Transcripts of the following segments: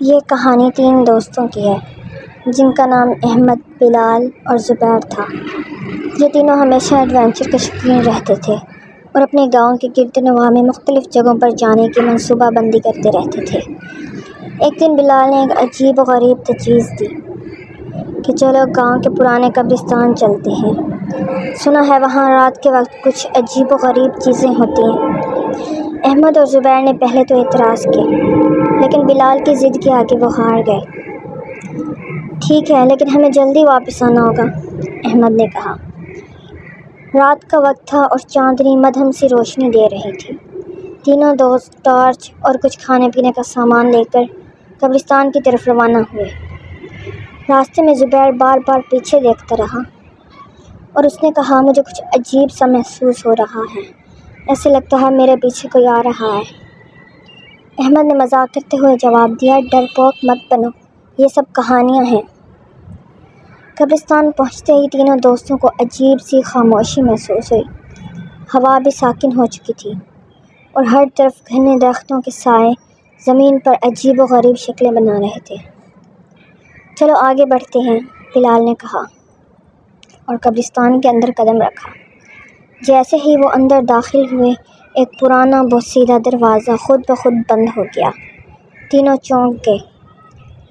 یہ کہانی 3 دوستوں کی ہے جن کا نام احمد، بلال اور زبیر تھا۔ یہ تینوں ہمیشہ ایڈونچر کے شوقین رہتے تھے اور اپنے گاؤں کے گرد و نواح میں مختلف جگہوں پر جانے کی منصوبہ بندی کرتے رہتے تھے۔ ایک دن بلال نے ایک عجیب و غریب تجویز دی کہ چلو گاؤں کے پرانے قبرستان چلتے ہیں، سنا ہے وہاں رات کے وقت کچھ عجیب و غریب چیزیں ہوتی ہیں۔ احمد اور زبیر نے پہلے تو اعتراض کیا، لیکن بلال کی ضد کے آگے وہ ہار گئے۔ ٹھیک ہے، لیکن ہمیں جلدی واپس آنا ہوگا، احمد نے کہا۔ رات کا وقت تھا اور چاندنی مدھم سی روشنی دے رہی تھی۔ تینوں دوست ٹارچ اور کچھ کھانے پینے کا سامان لے کر قبرستان کی طرف روانہ ہوئے۔ راستے میں زبیر بار بار پیچھے دیکھتا رہا اور اس نے کہا، مجھے کچھ عجیب سا محسوس ہو رہا ہے، ایسے لگتا ہے میرے پیچھے کوئی آ رہا ہے۔ احمد نے مذاق کرتے ہوئے جواب دیا، ڈرپوک مت بنو، یہ سب کہانیاں ہیں۔ قبرستان پہنچتے ہی تینوں دوستوں کو عجیب سی خاموشی محسوس ہوئی۔ ہوا بھی ساکن ہو چکی تھی اور ہر طرف گھنے درختوں کے سائے زمین پر عجیب و غریب شکلیں بنا رہے تھے۔ چلو آگے بڑھتے ہیں، بلال نے کہا اور قبرستان کے اندر قدم رکھا۔ جیسے ہی وہ اندر داخل ہوئے، ایک پرانا بوسیدہ دروازہ خود بخود بند ہو گیا۔ تینوں چونک گئے۔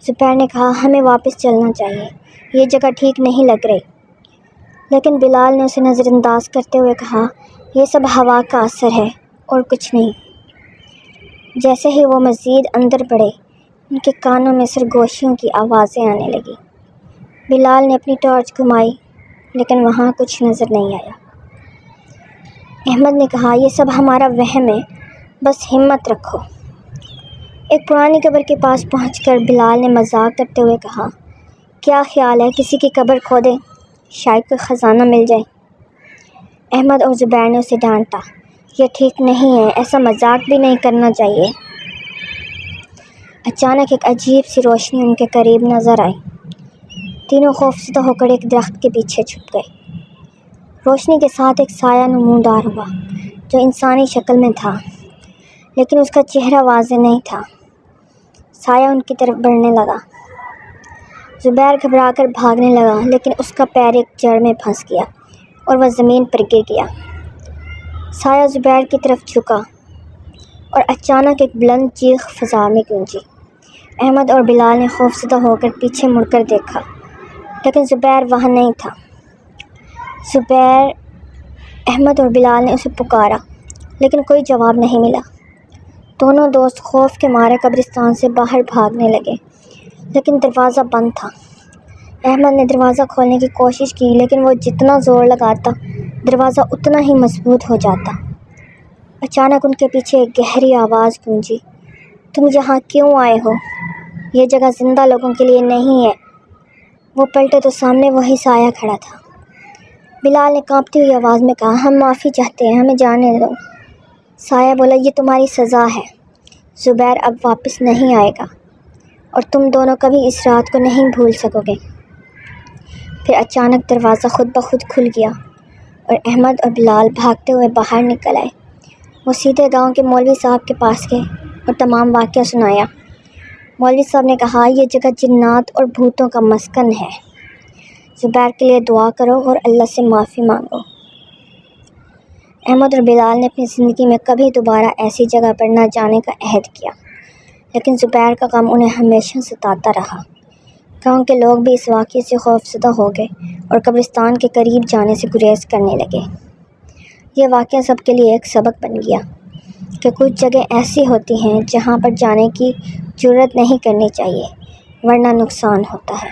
زبیر نے کہا، ہمیں واپس چلنا چاہیے، یہ جگہ ٹھیک نہیں لگ رہی۔ لیکن بلال نے اسے نظر انداز کرتے ہوئے کہا، یہ سب ہوا کا اثر ہے اور کچھ نہیں۔ جیسے ہی وہ مزید اندر بڑھے، ان کے کانوں میں سرگوشیوں کی آوازیں آنے لگیں۔ بلال نے اپنی ٹارچ گھمائی، لیکن وہاں کچھ نظر نہیں آیا۔ احمد نے کہا، یہ سب ہمارا وہم ہے، بس ہمت رکھو۔ ایک پرانی قبر کے پاس پہنچ کر بلال نے مذاق کرتے ہوئے کہا، کیا خیال ہے کسی کی قبر کھودیں، شاید کوئی خزانہ مل جائے۔ احمد اور زبیر نے اسے ڈانٹا، یہ ٹھیک نہیں ہے، ایسا مذاق بھی نہیں کرنا چاہیے۔ اچانک ایک عجیب سی روشنی ان کے قریب نظر آئی۔ تینوں خوفزدہ ہو کر ایک درخت کے پیچھے چھپ گئے۔ روشنی کے ساتھ ایک سایہ نمودار ہوا جو انسانی شکل میں تھا، لیکن اس کا چہرہ واضح نہیں تھا۔ سایہ ان کی طرف بڑھنے لگا۔ زبیر گھبرا کر بھاگنے لگا، لیکن اس کا پیر ایک جڑ میں پھنس گیا اور وہ زمین پر گر گیا۔ سایہ زبیر کی طرف جھکا اور اچانک ایک بلند چیخ فضا میں گونجی۔ احمد اور بلال نے خوفزدہ ہو کر پیچھے مڑ کر دیکھا، لیکن زبیر وہاں نہیں تھا۔ زبیر، احمد اور بلال نے اسے پکارا، لیکن کوئی جواب نہیں ملا۔ دونوں دوست خوف کے مارے قبرستان سے باہر بھاگنے لگے، لیکن دروازہ بند تھا۔ احمد نے دروازہ کھولنے کی کوشش کی، لیکن وہ جتنا زور لگاتا دروازہ اتنا ہی مضبوط ہو جاتا۔ اچانک ان کے پیچھے ایک گہری آواز گونجی، تم یہاں کیوں آئے ہو؟ یہ جگہ زندہ لوگوں کے لیے نہیں ہے۔ وہ پلٹے تو سامنے وہی سایہ کھڑا تھا۔ بلال نے کانپتی ہوئی آواز میں کہا، ہم معافی چاہتے ہیں، ہمیں جانے دو۔ سایہ بولا، یہ تمہاری سزا ہے، زبیر اب واپس نہیں آئے گا اور تم دونوں کبھی اس رات کو نہیں بھول سکو گے۔ پھر اچانک دروازہ خود بخود کھل گیا اور احمد اور بلال بھاگتے ہوئے باہر نکل آئے۔ وہ سیدھے گاؤں کے مولوی صاحب کے پاس گئے اور تمام واقعہ سنایا۔ مولوی صاحب نے کہا، یہ جگہ جنات اور بھوتوں کا مسکن ہے، زبیر کے لیے دعا کرو اور اللہ سے معافی مانگو۔ احمد اور بلال نے اپنی زندگی میں کبھی دوبارہ ایسی جگہ پر نہ جانے کا عہد کیا، لیکن زبیر کا غم انہیں ہمیشہ ستاتا رہا۔ گاؤں کے لوگ بھی اس واقعے سے خوفزدہ ہو گئے اور قبرستان کے قریب جانے سے گریز کرنے لگے۔ یہ واقعہ سب کے لیے ایک سبق بن گیا کہ کچھ جگہ ایسی ہوتی ہیں جہاں پر جانے کی جرات نہیں کرنی چاہیے، ورنہ نقصان ہوتا ہے۔